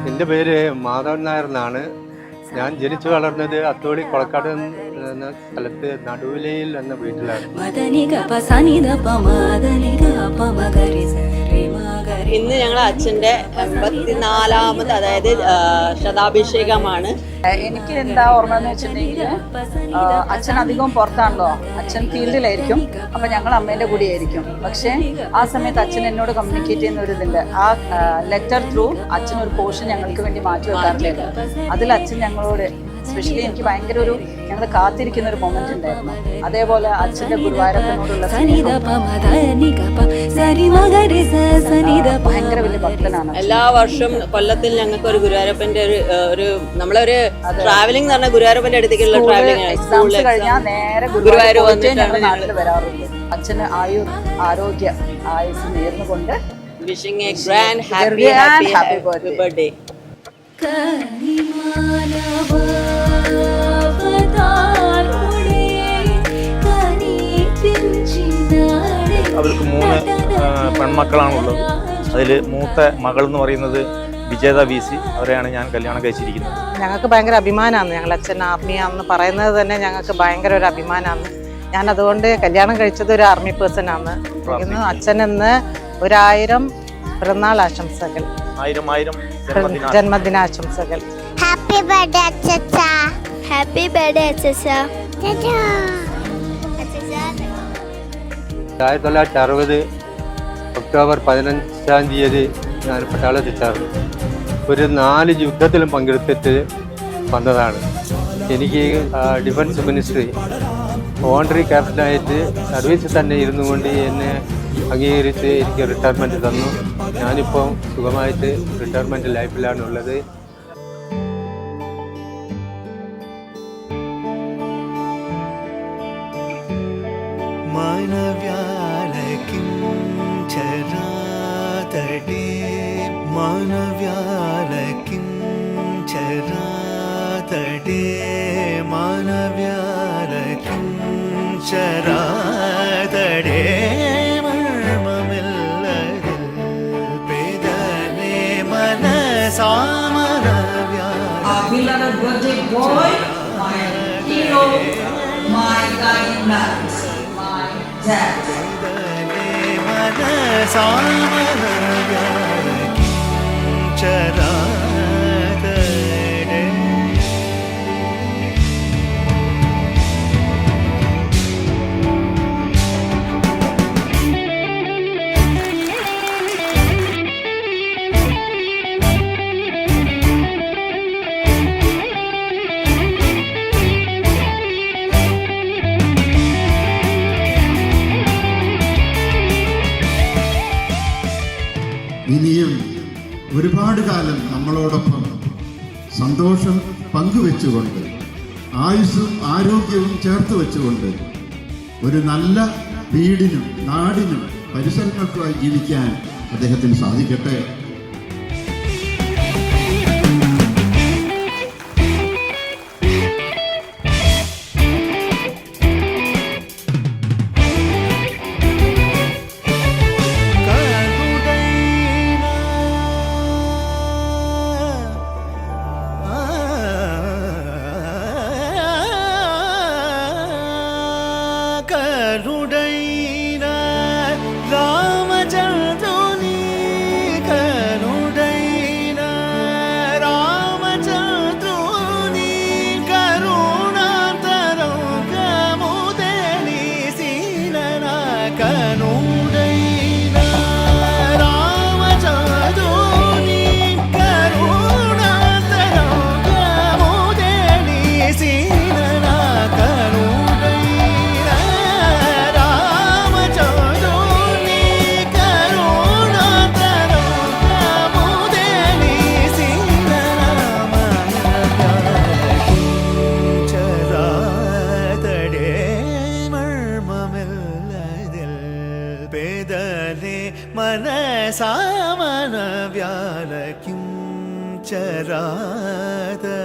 എൻ്റെ പേര് മാധവൻ നായർ എന്നാണ്. ഞാൻ ജനിച്ചു വളർന്നത് അത്തോളി കൊളക്കാട് എന്ന സ്ഥലത്ത് നടുവിലയിൽ എന്ന വീട്ടിലാണ്. ഇന്ന് ഞങ്ങൾ അച്ഛൻ്റെ 84ാമത് അതായത് ശതാഭിഷേകമാണ്. എനിക്ക് എന്താ ഓർമ്മ എന്ന് വെച്ചിട്ടുണ്ടെങ്കിൽ അച്ഛൻ അധികം പുറത്താണല്ലോ, അച്ഛൻ ഫീൽഡിലായിരിക്കും, അപ്പൊ ഞങ്ങൾ അമ്മേന്റെ കൂടെ ആയിരിക്കും. പക്ഷെ ആ സമയത്ത് അച്ഛൻ എന്നോട് കമ്മ്യൂണിക്കേറ്റ് ചെയ്യുന്ന ഒരു ഇതുണ്ട്, ആ ലെറ്റർ ത്രൂ അച്ഛൻ ഒരു പോർഷൻ ഞങ്ങൾക്ക് വേണ്ടി മാറ്റി വെക്കാറുണ്ട്. അതിൽ അച്ഛൻ ഞങ്ങളോട് സ്പെഷ്യലി എനിക്ക് ഭയങ്കര ഒരു ഞങ്ങൾ കാത്തിരിക്കുന്ന ഒരു മൊമെന്റ് ഉണ്ടായിരുന്നു. അതേപോലെ അച്ഛന്റെ ഗുരുവായൂരപ്പനോടുള്ള ഭയങ്കര വലിയ ഭക്തനാണ്. എല്ലാ വർഷവും കൊല്ലത്തിൽ ഞങ്ങൾക്ക് ഒരു ഗുരുവായൂരപ്പന്റെ ഒരു നമ്മളൊരു ട്രാവലിംഗ് എന്ന് പറഞ്ഞാൽ ഗുരുവായൂരപ്പന്റെ അടുത്തേക്കുള്ള ട്രാവലിംഗ് എക്സാംസ് കഴിഞ്ഞാൽ നേരെ ഗുരുവായൂർ വന്നിട്ട് ഞങ്ങൾ നാട്ടിൽ വരാറുണ്ട്. അച്ഛന് ആരോഗ്യ ആയുസ് നേർന്നുകൊണ്ട് wishing A grand happy birthday. അവർക്ക് 3 പെൺമക്കളാണുള്ളത്. അതിൽ മൂത്ത മകൾ എന്ന് പറയുന്നത് വിജേത VC, അവരെയാണ് ഞാൻ കല്യാണം കഴിച്ചിരിക്കുന്നത്. ഞങ്ങൾക്ക് ഭയങ്കര അഭിമാനമാണ്. ഞങ്ങൾ അച്ഛൻ ആർമിയാണെന്ന് പറയുന്നത് തന്നെ ഞങ്ങൾക്ക് ഭയങ്കര ഒരു അഭിമാനമാണ്. ഞാൻ അതുകൊണ്ട് കല്യാണം കഴിച്ചത് ഒരു ആർമി പേഴ്സൺ ആണ്. അച്ഛനെന്ന് 1000 പിറന്നാൾ ആശംസകൾ, 1000 ജന്മദിനാശംസകൾ. ഹാപ്പി ബർത്ത്ഡേ അച്ഛാ. ഹാപ്പി ബർത്ത്ഡേ അച്ഛാ. 1960 ഒക്ടോബർ 15-ാം തീയതി ഞാൻ പട്ടാളത്തിൽ ചേർന്നു. ഒരു 4 യുദ്ധത്തിലും പങ്കെടുത്തിട്ട് വന്നതാണ്. എനിക്ക് ഡിഫൻസ് മിനിസ്ട്രി ഓണറി ക്യാപ്റ്റനായിട്ട് സർവീസിൽ തന്നെ ഇരുന്നു കൊണ്ട് എന്നെ അംഗീകരിച്ച് എനിക്ക് റിട്ടയർമെൻറ്റ് തന്നു. ഞാനിപ്പോൾ സുഖമായിട്ട് retirement ലൈഫിലാണുള്ളത്. Beloved birthday boy, my hero, my guiding light, my dad. ഇനിയും ഒരുപാട് കാലം നമ്മളോടൊപ്പം സന്തോഷം പങ്കുവെച്ചുകൊണ്ട് ആയുസ്സും ആരോഗ്യവും ചേർത്ത് വെച്ചുകൊണ്ട് ഒരു നല്ല വീടിനും നാടിനും പരിസരങ്ങൾക്കുമായി ജീവിക്കാൻ അദ്ദേഹത്തിന് സാധിക്കട്ടെ. മനസാമന വ്യാലക്കും ചരാതടേ.